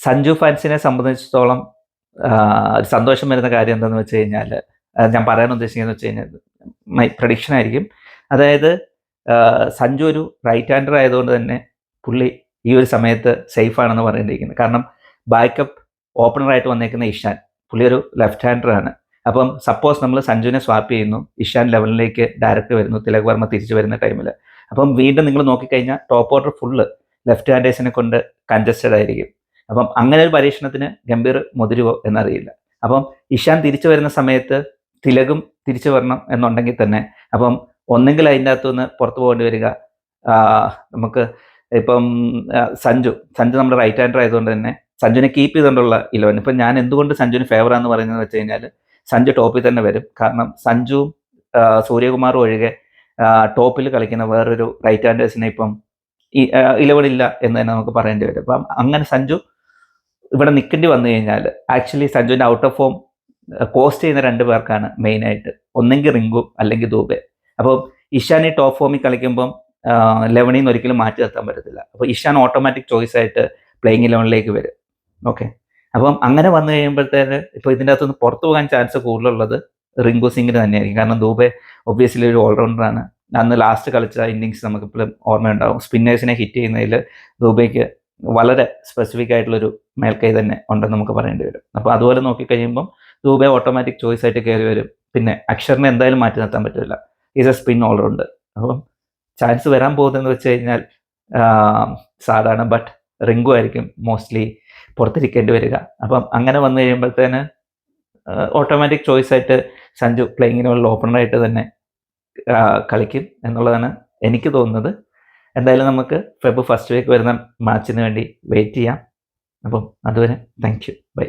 സഞ്ജു ഫാൻസിനെ സംബന്ധിച്ചിടത്തോളം ഒരു സന്തോഷം വരുന്ന കാര്യം എന്താണെന്ന് വെച്ച് കഴിഞ്ഞാൽ, ഞാൻ പറയാൻ ഉദ്ദേശിക്കുന്നത് വെച്ച് കഴിഞ്ഞാൽ മൈ പ്രഡിക്ഷൻ ആയിരിക്കും. അതായത് സഞ്ജു ഒരു റൈറ്റ് ഹാൻഡർ ആയതുകൊണ്ട് തന്നെ പുള്ളി ഈ ഒരു സമയത്ത് സേഫ് ആണെന്ന് പറയേണ്ടിയിരിക്കുന്നത്. കാരണം ബാക്കപ്പ് ഓപ്പണറായിട്ട് വന്നേക്കുന്ന ഇഷാൻ, പുള്ളി ഒരു ലെഫ്റ്റ് ഹാൻഡറാണ്. അപ്പം സപ്പോസ് നമ്മൾ സഞ്ജുവിനെ സ്വാപ്പ് ചെയ്യുന്നു, ഇഷാൻ ലെവലിലേക്ക് ഡയറക്റ്റ് വരുന്നു, തിലക് വർമ്മ തിരിച്ചു വരുന്ന ടൈമിൽ, അപ്പം വീണ്ടും നിങ്ങൾ നോക്കിക്കഴിഞ്ഞാൽ ടോപ്പ് ഓർഡർ ഫുള്ള് ലെഫ്റ്റ് ഹാൻഡേഴ്സിനെ കൊണ്ട് കൺജസ്റ്റഡ് ആയിരിക്കും. അപ്പം അങ്ങനെ ഒരു പരീക്ഷണത്തിന് ഗംഭീർ മുതിരുവോ എന്നറിയില്ല. അപ്പം ഇഷാൻ തിരിച്ചു വരുന്ന സമയത്ത് തിലകും തിരിച്ചു വരണം എന്നുണ്ടെങ്കിൽ തന്നെ അപ്പം ഒന്നെങ്കിൽ അതിൻ്റെ അകത്തുനിന്ന് പുറത്തു പോകേണ്ടി വരിക. നമുക്ക് ഇപ്പം സഞ്ജു നമ്മുടെ റൈറ്റ് ഹാൻഡർ ആയതുകൊണ്ട് തന്നെ സഞ്ജുവിനെ കീപ്പ് ചെയ്തുകൊണ്ടുള്ള 11. ഇപ്പം ഞാൻ എന്തുകൊണ്ട് സഞ്ജുവിന് ഫേവറാന്ന് പറയുന്നത് വെച്ച് കഴിഞ്ഞാൽ, സഞ്ജു ടോപ്പിൽ തന്നെ വരും. കാരണം സഞ്ജുവും സൂര്യകുമാറും ഒഴികെ ടോപ്പിൽ കളിക്കുന്ന വേറൊരു റൈറ്റ് ഹാൻഡേഴ്സിനെ ഇപ്പം ഈ 11 ഇല്ല എന്ന് തന്നെ നമുക്ക് പറയേണ്ടി വരും. അപ്പം അങ്ങനെ സഞ്ജു ഇവിടെ നിൽക്കേണ്ടി വന്നു കഴിഞ്ഞാൽ ആക്ച്വലി സഞ്ജുവിൻ്റെ ഔട്ട് ഓഫ് ഫോം കോസ്റ്റ് ചെയ്യുന്ന 2 പേർക്കാണ് മെയിനായിട്ട്. ഒന്നെങ്കിൽ റിങ്കു അല്ലെങ്കിൽ ദൂബെ. അപ്പോൾ ഇഷാൻ ഈ ടോപ്പ് ഫോമിൽ കളിക്കുമ്പം 11 നിന്ന് ഒരിക്കലും മാറ്റി നിർത്താൻ പറ്റത്തില്ല. അപ്പോൾ ഇഷാൻ ഓട്ടോമാറ്റിക് ചോയ്സ് ആയിട്ട് പ്ലേയിങ് 11ലേക്ക് വരും. ഓക്കെ, അപ്പം അങ്ങനെ വന്നു കഴിയുമ്പോഴത്തേന് ഇപ്പോൾ ഇതിൻ്റെ അകത്തുനിന്ന് പുറത്തു പോകാൻ ചാൻസ് കൂടുതലുള്ളത് റിങ്കു സിംഗിന് തന്നെയായിരിക്കും. കാരണം ദൂബെ ഒബ്വിയസ്ലി ഒരു ഓൾറൗണ്ടറാണ്. അന്ന് ലാസ്റ്റ് കളിച്ച ഇന്നിങ്സ് നമുക്കിപ്പോഴും ഓർമ്മയുണ്ടാവും. സ്പിന്നേഴ്സിനെ ഹിറ്റ് ചെയ്യുന്നതിൽ ദൂബെക്ക് വളരെ സ്പെസിഫിക് ആയിട്ടുള്ളൊരു മേൽക്കൈ തന്നെ ഉണ്ടെന്ന് നമുക്ക് പറയേണ്ടി വരും. അപ്പോൾ അതുപോലെ നോക്കിക്കഴിയുമ്പം ദൂബെ ഓട്ടോമാറ്റിക് ചോയ്സ് ആയിട്ട് കയറി വരും. പിന്നെ അക്ഷറിനെ എന്തായാലും മാറ്റി നിർത്താൻ പറ്റില്ല, ഈസ് എ സ്പിൻ ഓൾറൗണ്ടർ. അപ്പം ചാൻസ് വരാൻ പോകുന്നതെന്ന് വെച്ച് കഴിഞ്ഞാൽ സാധാരണ ബട്ട് റിങ്കു ആയിരിക്കും മോസ്റ്റ്ലി പുറത്തിരിക്കേണ്ടി വരിക. അപ്പം അങ്ങനെ വന്നു കഴിയുമ്പോഴത്തേന് ഓട്ടോമാറ്റിക് ചോയ്സ് ആയിട്ട് സഞ്ജു പ്ലേയിങ്ങിനുള്ള ഓപ്പണറായിട്ട് തന്നെ കളിക്കും എന്നുള്ളതാണ് എനിക്ക് തോന്നുന്നത്. എന്തായാലും നമുക്ക് ഫെബ് ഫസ്റ്റ് വീക്ക് വരുന്ന മാച്ചിന് വേണ്ടി വെയിറ്റ് ചെയ്യാം. അപ്പം അതുവരെ താങ്ക് യു, ബൈ.